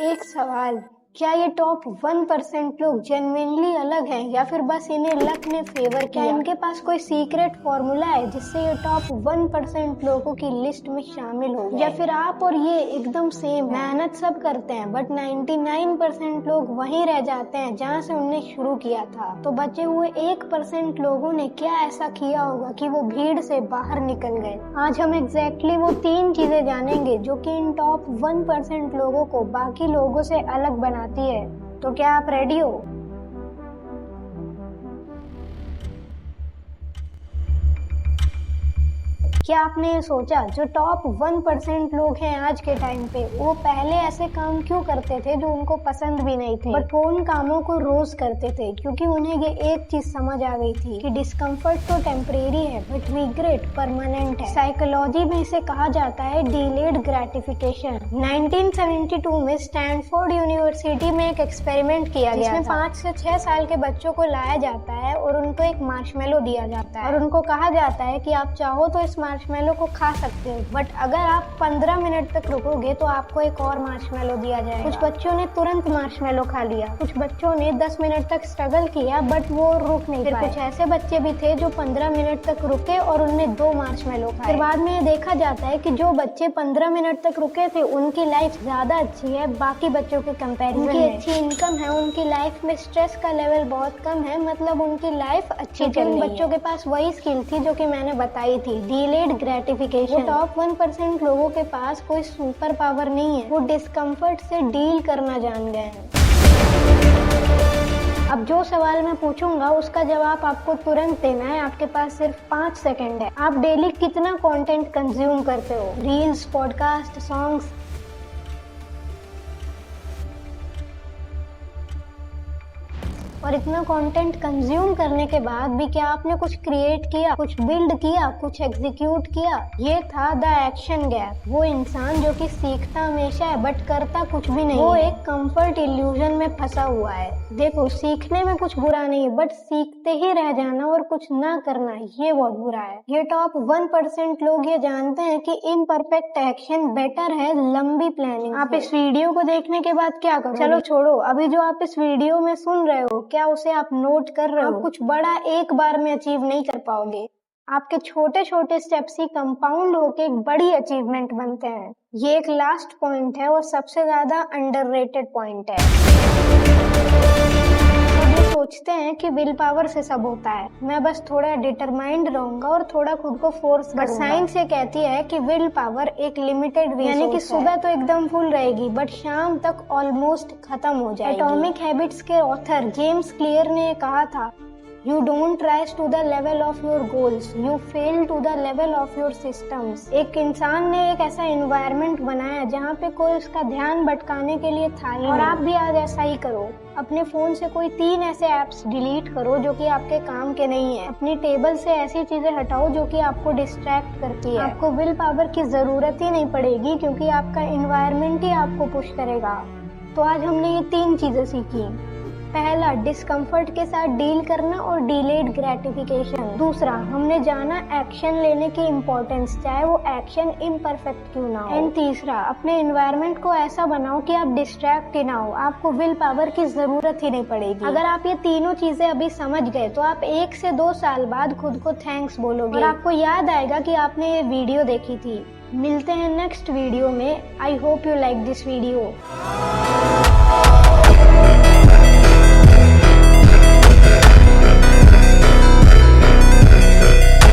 एक सवाल, क्या ये टॉप 1% लोग जेन्युइनली अलग हैं या फिर बस इन्हें लक ने फेवर किया? इनके पास कोई सीक्रेट फॉर्मूला है जिससे ये टॉप 1% लोगों की लिस्ट में शामिल हो गए? या फिर आप और ये एकदम सेम, मेहनत सब करते हैं बट 99% लोग वहीं रह जाते हैं जहाँ से उन्हें शुरू किया था? तो बचे हुए 1% लोगों ने क्या ऐसा किया होगा कि वो भीड़ से बाहर निकल गए? आज हम एग्जैक्टली वो 3 चीजें जानेंगे जो कि इन टॉप 1% लोगों को बाकी लोगों से अलग बनाती है। तो क्या आप रेडी हो? क्या आपने ये सोचा जो टॉप 1% लोग हैं आज के टाइम पे, वो पहले ऐसे काम क्यों करते थे जो उनको पसंद भी नहीं थे, बट वो उन कामों को रोज करते थे क्योंकि उन्हें ये एक चीज समझ आ गई थी कि डिस्कम्फर्ट तो टेम्परेरी है बट रिग्रेट परमानेंट है। साइकोलॉजी में इसे कहा जाता है डिलेड ग्रेटिफिकेशन। 1972 में स्टैनफोर्ड यूनिवर्सिटी में एक एक्सपेरिमेंट किया गया जिसमें 5 से 6 साल के बच्चों को लाया जाता है और उनको एक मार्शमेलो दिया जाता है और उनको कहा जाता है कि आप चाहो तो इस मार्शमेलो को खा सकते हो, बट अगर आप 15 मिनट तक रुकोगे तो आपको एक और मार्शमेलो दिया जाएगा। कुछ बच्चों ने तुरंत मार्शमेलो खा लिया, कुछ बच्चों ने 10 मिनट तक स्ट्रगल किया बट वो रुक नहीं पाए। कुछ ऐसे बच्चे भी थे जो 15 मिनट तक रुके और उनने 2 मार्शमेलो खाए। फिर बाद में ये देखा जाता है कि जो बच्चे 15 मिनट तक रुके थे उनकी लाइफ ज्यादा अच्छी है बाकी बच्चों के कंपैरिजन में। उनकी अच्छी इनकम है, उनकी लाइफ में स्ट्रेस का लेवल बहुत कम है, मतलब उनकी लाइफ अच्छी चल रही है। बच्चों के पास वही स्किल थी जो कि मैंने बताई थी, डिलेड ग्रेटिफिकेशन। वो टॉप 1% लोगों के पास कोई सुपर पावर नहीं है, वो डिस्कम्फर्ट से डील करना जान गए हैं। अब जो सवाल मैं पूछूंगा उसका जवाब आपको तुरंत देना है। आपके पास सिर्फ 5 सेकंड है। आप डेली कितना कंटेंट कंज्यूम करते हो? Reels, podcast, songs? और इतना कंटेंट कंज्यूम करने के बाद भी क्या आपने कुछ क्रिएट किया, कुछ बिल्ड किया, कुछ एग्जीक्यूट किया? ये था द एक्शन गैप। वो इंसान जो कि सीखता हमेशा है बट करता कुछ भी नहीं, वो एक कंफर्ट इल्यूजन में फंसा हुआ है। देखो, सीखने में कुछ बुरा नहीं है बट सीखते ही रह जाना और कुछ ना करना, ये बहुत बुरा है। ये टॉप 1% लोग ये जानते हैं कि इम्परफेक्ट एक्शन बेटर है लंबी प्लानिंग। आप इस वीडियो को देखने के बाद क्या करो? चलो छोड़ो, अभी जो आप इस वीडियो में सुन रहे हो क्या उसे आप नोट कर रहे हो? आप कुछ बड़ा एक बार में अचीव नहीं कर पाओगे। आपके छोटे छोटे स्टेप्स ही कंपाउंड होके एक बड़ी अचीवमेंट बनते हैं। ये एक लास्ट पॉइंट है और सबसे ज्यादा अंडररेटेड पॉइंट है। सोचते हैं कि विल पावर से सब होता है, मैं बस थोड़ा डिटरमाइंड रहूंगा और थोड़ा खुद को फोर्स करूंगा। बट साइंस ये कहती है कि विल पावर एक लिमिटेड रिसोर्स है, यानी कि सुबह तो एकदम फुल रहेगी बट शाम तक ऑलमोस्ट खत्म हो जाएगी। एटॉमिक हैबिट्स के ऑथर जेम्स क्लियर ने कहा था, You don't rise to the level of your goals, you fail to the level of your systems। एक इंसान ने एक ऐसा एनवायरनमेंट बनाया जहाँ पे कोई उसका ध्यान भटकाने के लिए था ही, और आप भी आज ऐसा ही करो। अपने फोन से कोई 3 ऐसे ऐप्स डिलीट करो जो कि आपके काम के नहीं है। अपनी टेबल से ऐसी चीजें हटाओ जो कि आपको डिस्ट्रैक्ट करती है। आपको विल पावर की जरूरत ही नहीं पड़ेगी क्योंकि आपका एनवायरनमेंट ही आपको पुश करेगा। तो आज हमने ये 3 चीजें सीखी। पहला, डिस्कम्फर्ट के साथ डील करना और डिलेड ग्रेटिफिकेशन। दूसरा, हमने जाना एक्शन लेने की इम्पोर्टेंस, चाहे वो एक्शन इम्परफेक्ट क्यों ना हो। एंड तीसरा, अपने एनवायरनमेंट को ऐसा बनाओ कि आप डिस्ट्रैक्ट ही ना हो, आपको विल पावर की जरूरत ही नहीं पड़ेगी। अगर आप ये तीनों चीजें अभी समझ गए तो आप 1 से 2 साल बाद खुद को थैंक्स बोलोगे और आपको याद आएगा कि आपने ये वीडियो देखी थी। मिलते हैं नेक्स्ट वीडियो में। I hope you like this video.